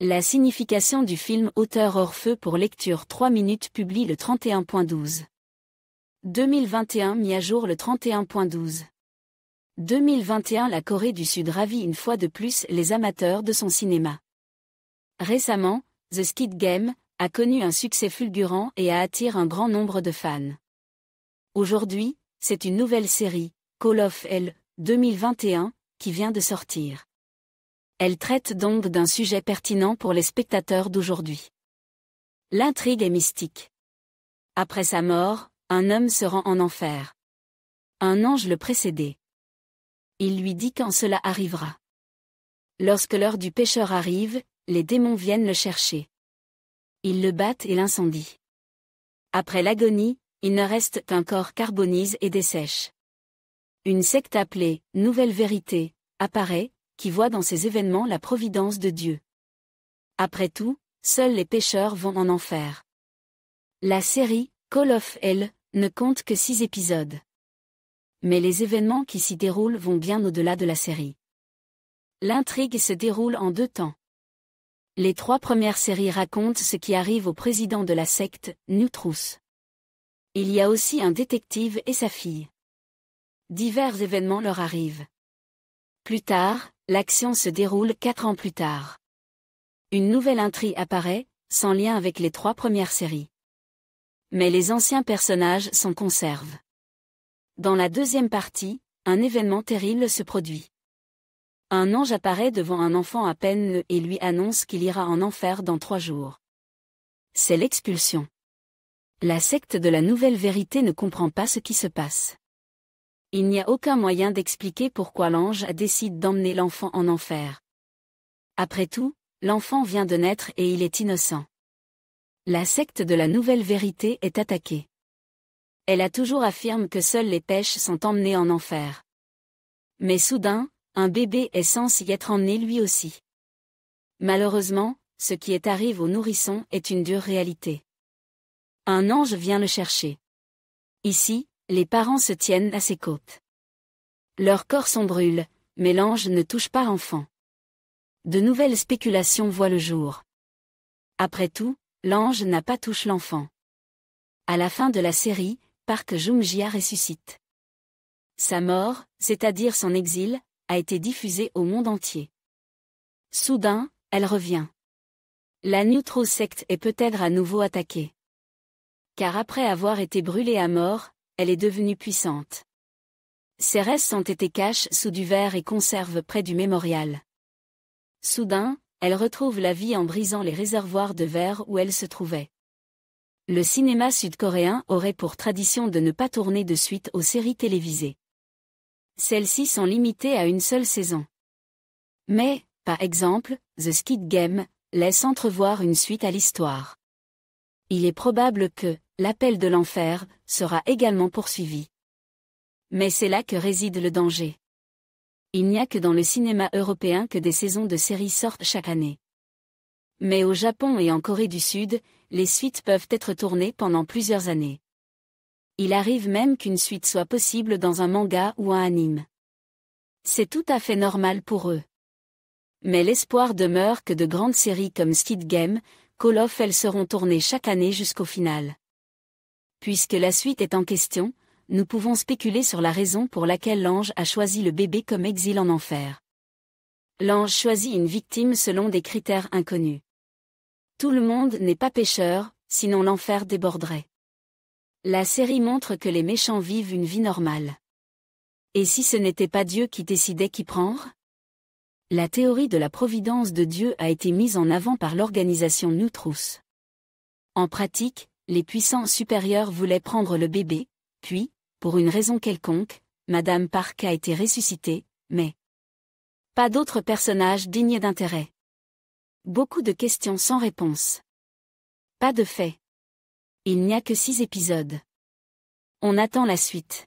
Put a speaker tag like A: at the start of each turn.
A: La signification du film Auteur hors feu pour lecture 3 minutes publie le 31.12. 2021 mis à jour le 31.12. 2021 La Corée du Sud ravit une fois de plus les amateurs de son cinéma. Récemment, The Squid Game a connu un succès fulgurant et a attiré un grand nombre de fans. Aujourd'hui, c'est une nouvelle série, Call of Hell 2021, qui vient de sortir. Elle traite donc d'un sujet pertinent pour les spectateurs d'aujourd'hui. L'intrigue est mystique. Après sa mort, un homme se rend en enfer. Un ange le précédait. Il lui dit quand cela arrivera. Lorsque l'heure du pécheur arrive, les démons viennent le chercher. Ils le battent et l'incendient. Après l'agonie, il ne reste qu'un corps carbonise et dessèche. Une secte appelée « Nouvelle Vérité » apparaît, qui voit dans ces événements la providence de Dieu. Après tout, seuls les pécheurs vont en enfer. La série « Call of Hell » ne compte que 6 épisodes. Mais les événements qui s'y déroulent vont bien au-delà de la série. L'intrigue se déroule en 2 temps. Les 3 premières séries racontent ce qui arrive au président de la secte, New Truth. Il y a aussi un détective et sa fille. Divers événements leur arrivent. Plus tard, l'action se déroule 4 ans plus tard. Une nouvelle intrigue apparaît, sans lien avec les 3 premières séries. Mais les anciens personnages s'en conservent. Dans la deuxième partie, un événement terrible se produit. Un ange apparaît devant un enfant à peine né et lui annonce qu'il ira en enfer dans 3 jours. C'est l'expulsion. La secte de la Nouvelle Vérité ne comprend pas ce qui se passe. Il n'y a aucun moyen d'expliquer pourquoi l'ange décide d'emmener l'enfant en enfer. Après tout, l'enfant vient de naître et il est innocent. La secte de la Nouvelle Vérité est attaquée. Elle a toujours affirmé que seuls les pêches sont emmenés en enfer. Mais soudain, un bébé est censé y être emmené lui aussi. Malheureusement, ce qui arrive au nourrisson est une dure réalité. Un ange vient le chercher. Ici, les parents se tiennent à ses côtes. Leur corps s'en brûle, mais l'ange ne touche pas l'enfant. De nouvelles spéculations voient le jour. Après tout, l'ange n'a pas touché l'enfant. À la fin de la série, Park Jung-jia ressuscite. Sa mort, c'est-à-dire son exil, a été diffusée au monde entier. Soudain, elle revient. La New Truth secte est peut-être à nouveau attaquée. Car après avoir été brûlée à mort, elle est devenue puissante. Ses restes ont été cachés sous du verre et conservés près du mémorial. Soudain, elle retrouve la vie en brisant les réservoirs de verre où elle se trouvait. Le cinéma sud-coréen aurait pour tradition de ne pas tourner de suite aux séries télévisées. Celles-ci sont limitées à une seule saison. Mais, par exemple, The Squid Game laisse entrevoir une suite à l'histoire. Il est probable que l'appel de l'enfer sera également poursuivi. Mais c'est là que réside le danger. Il n'y a que dans le cinéma européen que des saisons de séries sortent chaque année. Mais au Japon et en Corée du Sud, les suites peuvent être tournées pendant plusieurs années. Il arrive même qu'une suite soit possible dans un manga ou un anime. C'est tout à fait normal pour eux. Mais l'espoir demeure que de grandes séries comme Squid Game, Call of Hell seront tournées chaque année jusqu'au final. Puisque la suite est en question, nous pouvons spéculer sur la raison pour laquelle l'ange a choisi le bébé comme exil en enfer. L'ange choisit une victime selon des critères inconnus. Tout le monde n'est pas pécheur, sinon l'enfer déborderait. La série montre que les méchants vivent une vie normale. Et si ce n'était pas Dieu qui décidait qui prendre ? La théorie de la providence de Dieu a été mise en avant par l'organisation New Truth. En pratique, les puissants supérieurs voulaient prendre le bébé, puis, pour une raison quelconque, Madame Park a été ressuscitée, mais pas d'autres personnages dignes d'intérêt. Beaucoup de questions sans réponse. Pas de faits. Il n'y a que 6 épisodes. On attend la suite.